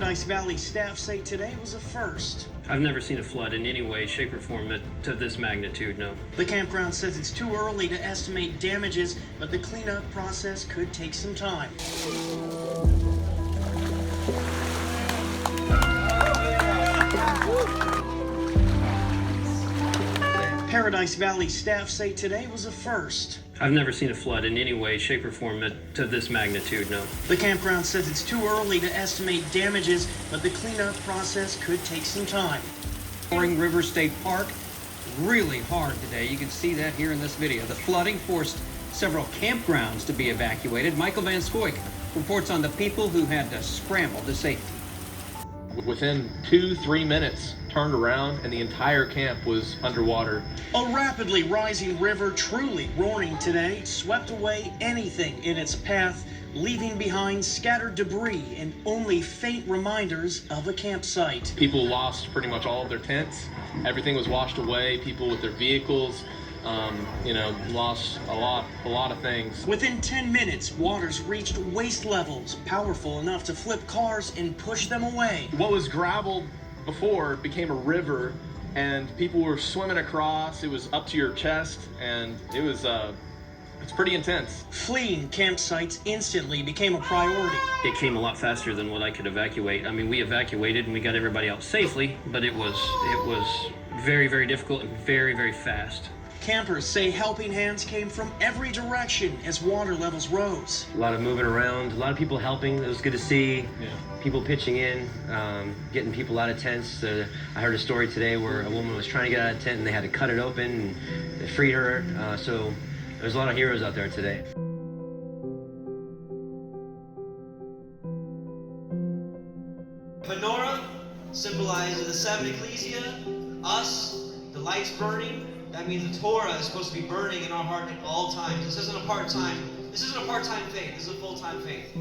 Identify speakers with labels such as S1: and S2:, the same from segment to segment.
S1: Paradise Valley staff say today was a first.
S2: I've never seen a flood in any way, shape, or form to this magnitude, no.
S1: The campground says it's too early to estimate damages, but the cleanup process could take some time. Paradise Valley staff say today was a first.
S2: I've never seen a flood in any way, shape, or form to this magnitude, no.
S1: The campground says it's too early to estimate damages, but the cleanup process could take some time.
S3: River State Park, really hard today. You can see that here in this video. The flooding forced several campgrounds to be evacuated. Michael Van Scoik reports on the people who had to scramble to safety.
S4: Within 2-3 minutes, turned around and the entire camp was underwater.
S1: A rapidly rising river, truly roaring today, swept away anything in its path, leaving behind scattered debris and only faint reminders of a campsite.
S4: People lost pretty much all of their tents. Everything was washed away. People with their vehicles, lost a lot of things.
S1: Within 10 minutes, waters reached waist levels, powerful enough to flip cars and push them away.
S4: What was gravel before became a river, and people were swimming across. It was up to your chest, and it's pretty intense.
S1: Fleeing campsites instantly became a priority.
S2: It came a lot faster than what I could evacuate. I mean, we evacuated and we got everybody out safely, but it was very, very difficult and very, very fast.
S1: Campers say helping hands came from every direction as water levels rose.
S2: A lot of moving around, a lot of people helping. It was good to see. People pitching in, getting people out of tents. I heard a story today where a woman was trying to get out of a tent and they had to cut it open and they freed her. So there's a lot of heroes out there today.
S5: Menorah symbolizes the seven ecclesia, us, the lights burning. That means the Torah is supposed to be burning in our heart at all times. This isn't a part-time faith. This is a full-time faith.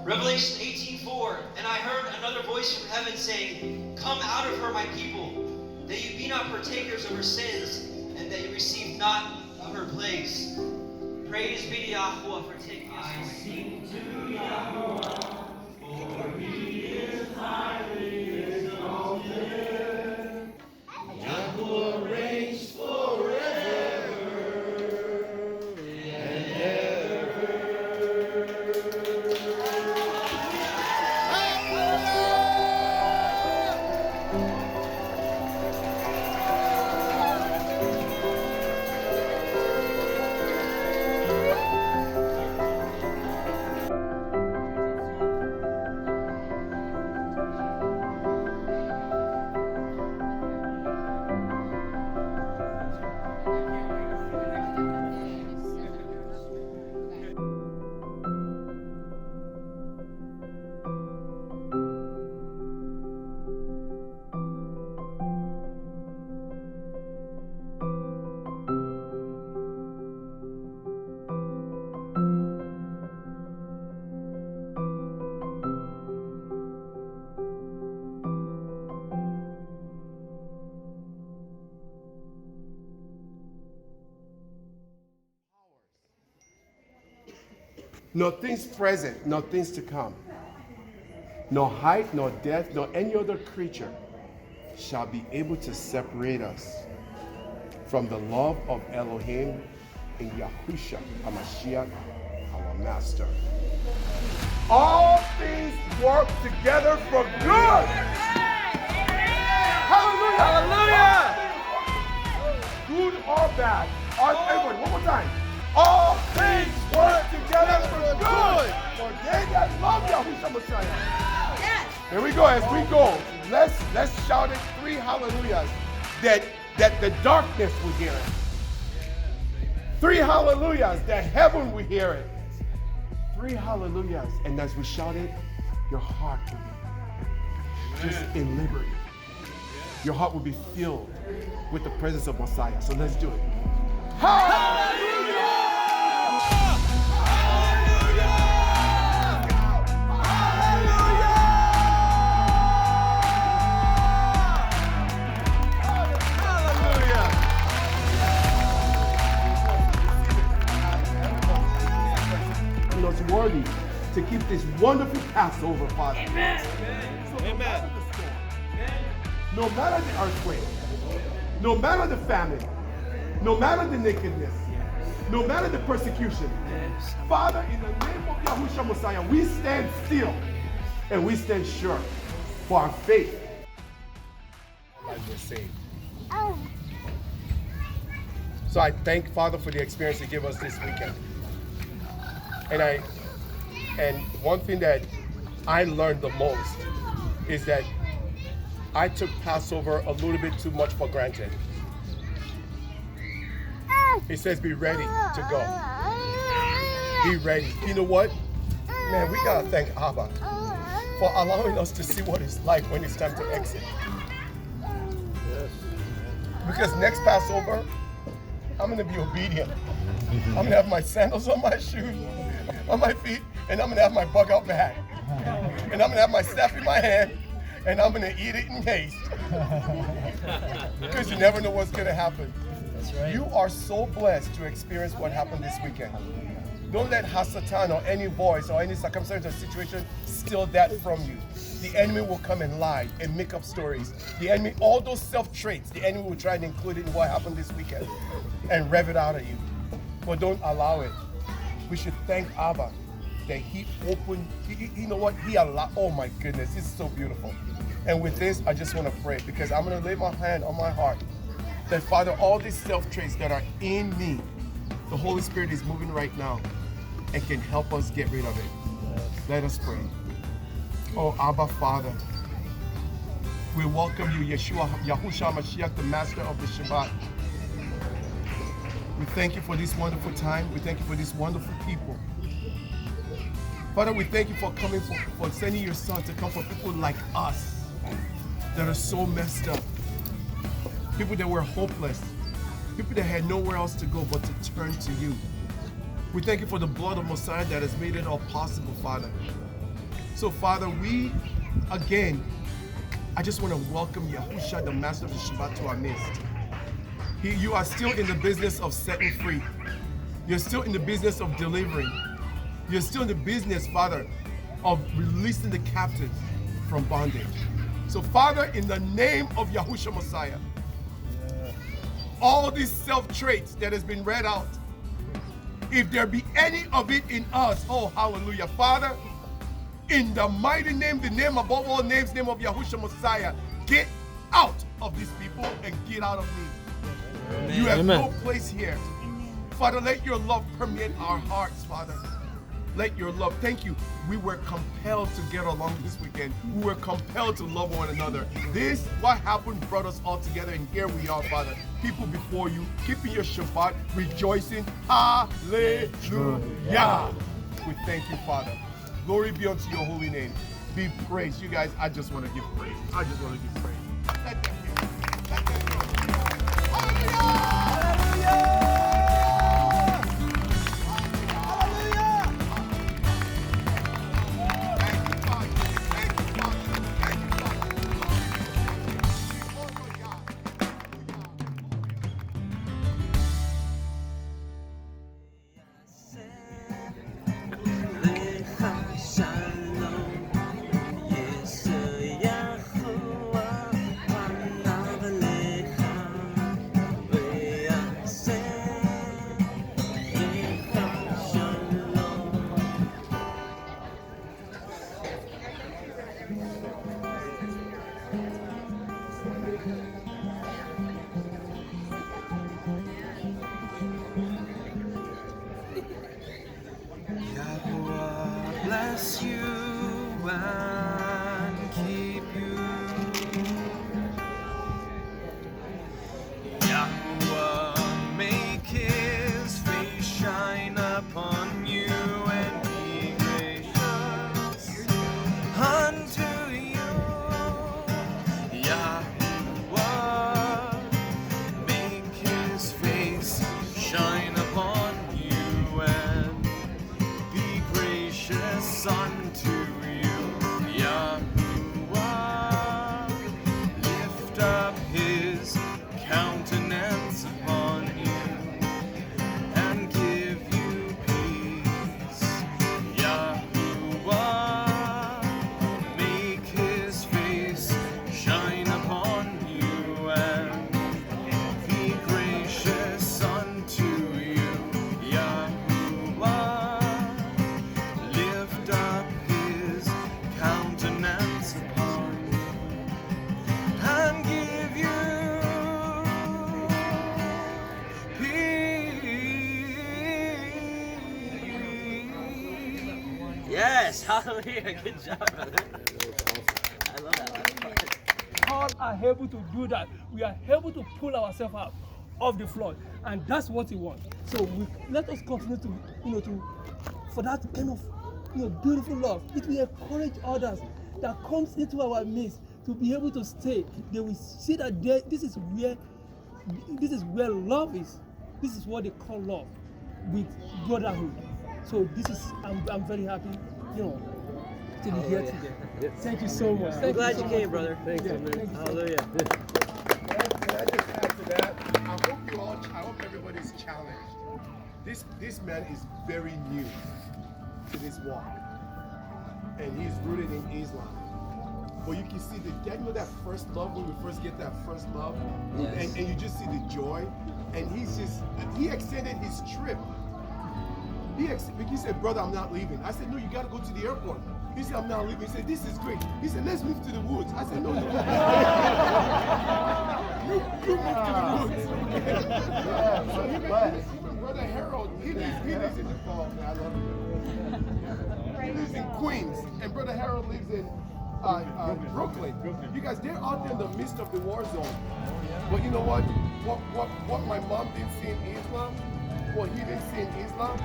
S5: Revelation 18:4, and I heard another voice from heaven saying, "Come out of her, my people, that you be not partakers of her sins, and that you receive not of her plagues." Praise be to Yahuwah for taking us away. I sing to Yahuwah, for he is highly exalted. Yahuwah reigns forever and ever.
S6: No things present, no things to come. No height, nor depth, nor any other creature shall be able to separate us from the love of Elohim in Yahushua HaMashiach, our Master. All things work together for good. Hallelujah! Hallelujah! Good or bad. Everybody, one more time. All things work together for good for they that love Yahushua Messiah. Yes. Here we go. As we go, let's shout it 3 hallelujahs that the darkness will hear it. 3 hallelujahs that heaven will hear it. 3 hallelujahs, and as we shout it, your heart will be just in liberty. Your heart will be filled with the presence of Messiah. So let's do it. Hallelujah! Worthy to keep this wonderful Passover, Father. Amen. So no matter the storm, no matter the earthquake, no matter the famine, no matter the nakedness, no matter the persecution, Father, in the name of Yahushua Messiah, we stand still and we stand sure for our faith. Lives were saved. So I thank Father for the experience He gave us this weekend. And one thing that I learned the most is that I took Passover a little bit too much for granted. It says be ready to go. Be ready. You know what? Man, we gotta thank Abba for allowing us to see what it's like when it's time to exit. Because next Passover, I'm gonna be obedient. I'm gonna have my sandals on my shoes, on my feet, and I'm gonna have my bug out bag. And I'm gonna have my staff in my hand, and I'm gonna eat it in haste. Because you never know what's gonna happen.
S7: That's right.
S6: You are so blessed to experience what happened this weekend. Don't let Hasatan or any voice or any circumstance or situation steal that from you. The enemy will come and lie and make up stories. The enemy, all those self-traits, the enemy will try and include it in what happened this weekend and rev it out of you. But don't allow it. We should thank Abba that He opened, you know what, He allowed, oh my goodness, it's so beautiful. And with this, I just want to pray because I'm going to lay my hand on my heart that, Father, all these self-traits that are in me, the Holy Spirit is moving right now and can help us get rid of it. Let us pray. Oh, Abba, Father, we welcome you, Yeshua, Yahushua Mashiach, the Master of the Shabbat. We thank you for this wonderful time. We thank you for these wonderful people. Father, we thank you for coming, for sending your Son to come for people like us that are so messed up. People that were hopeless. People that had nowhere else to go but to turn to you. We thank you for the blood of Messiah that has made it all possible, Father. So, Father, I just want to welcome Yahushua, the Master of the Shabbat, to our midst. You are still in the business of setting free. You're still in the business of delivering. You're still in the business, Father, of releasing the captives from bondage. So, Father, in the name of Yahushua Messiah, all these self-traits that has been read out, if there be any of it in us, oh, hallelujah. Father, in the mighty name, the name above all names, name of Yahushua Messiah, get out of these people and get out of me. Amen. You have no place here. Father, let your love permeate our hearts, Father. Let your love, thank you. We were compelled to get along this weekend. We were compelled to love one another. This, what happened, brought us all together, and here we are, Father. People before you, keeping your Shabbat, rejoicing. Hallelujah. We thank you, Father. Glory be unto your holy name. Be praised. You guys, I just want to give praise. I just want to give praise. Let them hear. Let them hear. Hallelujah!
S8: Bless you and keep you. Yahuwah make his face shine upon you and be gracious unto you. Yahuwah make his face shine upon you and be gracious unto you, Yahuwah.
S2: Yes, hallelujah. Good job, brother. I love that.
S7: All are able to do that. We are able to pull ourselves out of the flood, and that's what we want. So let us continue to, for that kind of, beautiful love. It will encourage others that comes into our midst to be able to stay. They will see that this is where love is. This is what they call love, with brotherhood. So I'm very happy, to be here today. Thank you so much.
S2: I'm glad you came, brother. Thanks, man. Hallelujah.
S6: Can I just add to that? I hope everybody's challenged. This man is very new to this walk, and he's rooted in Islam. But you can see that first love, when we first get that first love, and you just see the joy, and he extended his trip. He said, brother, I'm not leaving. I said, no, you got to go to the airport. He said, I'm not leaving. He said, this is great. He said, let's move to the woods. I said, no, you move to the woods. So even Brother Harold, he lives in the fall. I love him. He lives in Queens, and Brother Harold lives in Brooklyn. You guys, they're out there in the midst of the war zone. But you know what? What my mom didn't see in Islam, what he didn't see in Islam,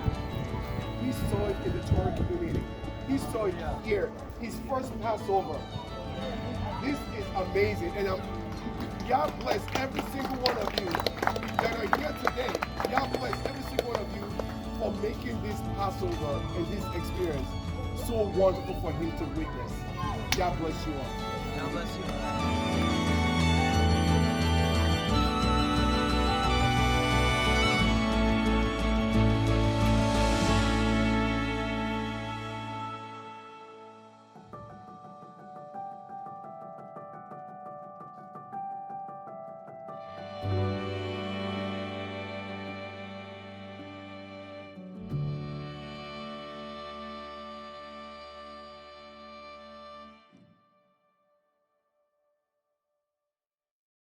S6: he saw it in the Torah community. He saw it here. His first Passover. This is amazing. And God bless every single one of you that are here today. God bless every single one of you for making this Passover and this experience so wonderful for him to witness. God bless you all.
S2: God bless you.